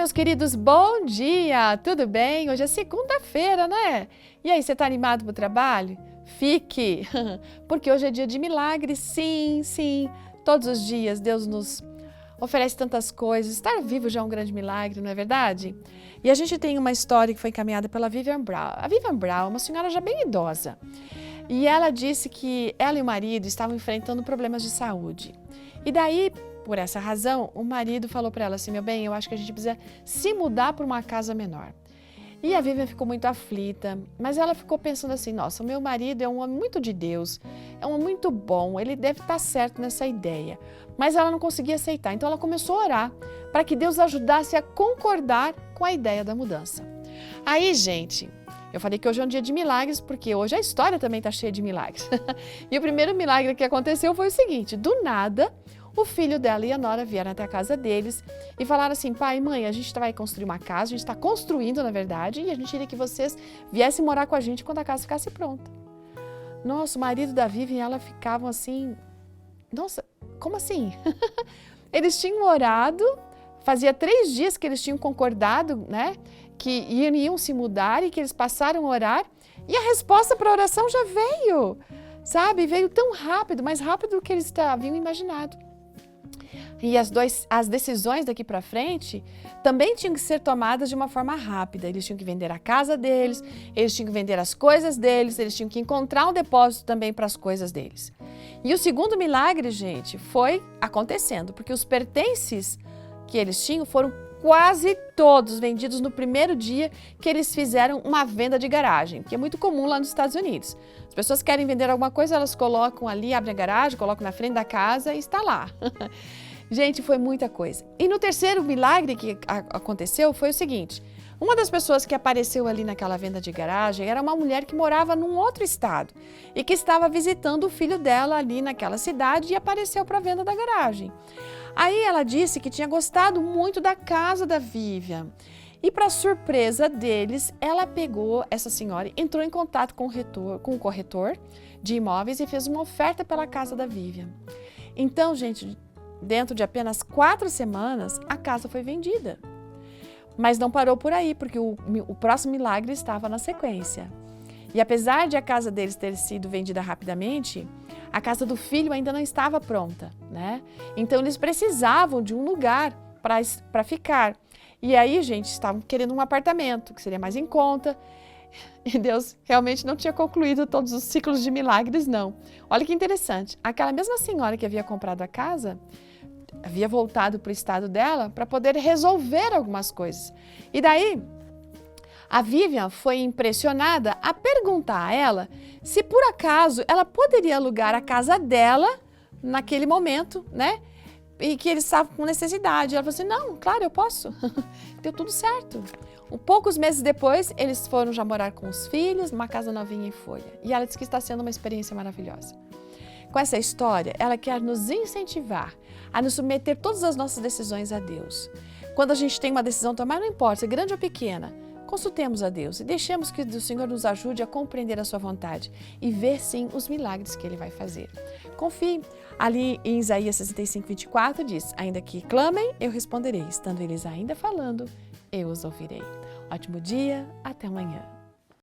meus queridos, bom dia! Tudo bem? Hoje é segunda-feira, né? E aí, você tá animado pro trabalho? Fique! Porque hoje é dia de milagres, sim, sim. Todos os dias Deus nos oferece tantas coisas. Estar vivo já é um grande milagre, não é verdade? E a gente tem uma história que foi encaminhada pela Vivian Brown. A Vivian Brown é uma senhora já bem idosa. E ela disse que ela e o marido estavam enfrentando problemas de saúde. E daí, por essa razão, o marido falou para ela assim: meu bem, eu acho que a gente precisa se mudar para uma casa menor. E a Vivian ficou muito aflita, mas ela ficou pensando assim: nossa, o meu marido é um homem muito de Deus, é um homem muito bom, ele deve estar certo nessa ideia. Mas ela não conseguia aceitar, então ela começou a orar para que Deus ajudasse a concordar com a ideia da mudança. Aí, gente, eu falei que hoje é um dia de milagres, porque hoje a história também está cheia de milagres. E o primeiro milagre que aconteceu foi o seguinte: do nada, o filho dela e a nora vieram até a casa deles e falaram assim: pai e mãe, a gente vai construir uma casa, a gente está construindo, na verdade, e a gente queria que vocês viessem morar com a gente quando a casa ficasse pronta. Nossa, o marido da Vivian e ela ficavam assim: nossa, como assim? Eles tinham orado, fazia 3 dias que eles tinham concordado, né, que iam se mudar e que eles passaram a orar, e a resposta para a oração já veio, sabe? Veio tão rápido, mais rápido do que eles haviam imaginado. E as decisões daqui para frente também tinham que ser tomadas de uma forma rápida. Eles tinham que vender a casa deles, eles tinham que vender as coisas deles, eles tinham que encontrar um depósito também para as coisas deles. E o segundo milagre, gente, foi acontecendo, porque os pertences que eles tinham foram quase todos vendidos no primeiro dia que eles fizeram uma venda de garagem, que é muito comum lá nos Estados Unidos. As pessoas querem vender alguma coisa, elas colocam ali, abrem a garagem, colocam na frente da casa e está lá. Gente, foi muita coisa. E no terceiro milagre que aconteceu foi o seguinte: uma das pessoas que apareceu ali naquela venda de garagem era uma mulher que morava num outro estado e que estava visitando o filho dela ali naquela cidade e apareceu para a venda da garagem. Aí ela disse que tinha gostado muito da casa da Vivian. E para surpresa deles, ela pegou essa senhora, entrou em contato com o corretor de imóveis e fez uma oferta pela casa da Vivian. Então, gente, dentro de apenas 4 semanas, a casa foi vendida. Mas não parou por aí, porque o próximo milagre estava na sequência. E apesar de a casa deles ter sido vendida rapidamente, a casa do filho ainda não estava pronta, né? Então eles precisavam de um lugar para ficar. E aí, gente, estavam querendo um apartamento, que seria mais em conta. E Deus realmente não tinha concluído todos os ciclos de milagres, não. Olha que interessante. Aquela mesma senhora que havia comprado a casa havia voltado para o estado dela para poder resolver algumas coisas. E daí, a Vivian foi impressionada a perguntar a ela se por acaso ela poderia alugar a casa dela naquele momento, né? E que eles estavam com necessidade. Ela falou assim: não, claro, eu posso. Deu tudo certo. Poucos meses depois, eles foram já morar com os filhos, numa casa novinha em Folha. E ela disse que está sendo uma experiência maravilhosa. Com essa história, ela quer nos incentivar a nos submeter todas as nossas decisões a Deus. Quando a gente tem uma decisão a tomar, não importa, se é grande ou pequena, consultemos a Deus e deixemos que o Senhor nos ajude a compreender a sua vontade e ver, sim, os milagres que Ele vai fazer. Confie. Ali em Isaías 65:24 diz: ainda que clamem, eu responderei. Estando eles ainda falando, eu os ouvirei. Ótimo dia, até amanhã.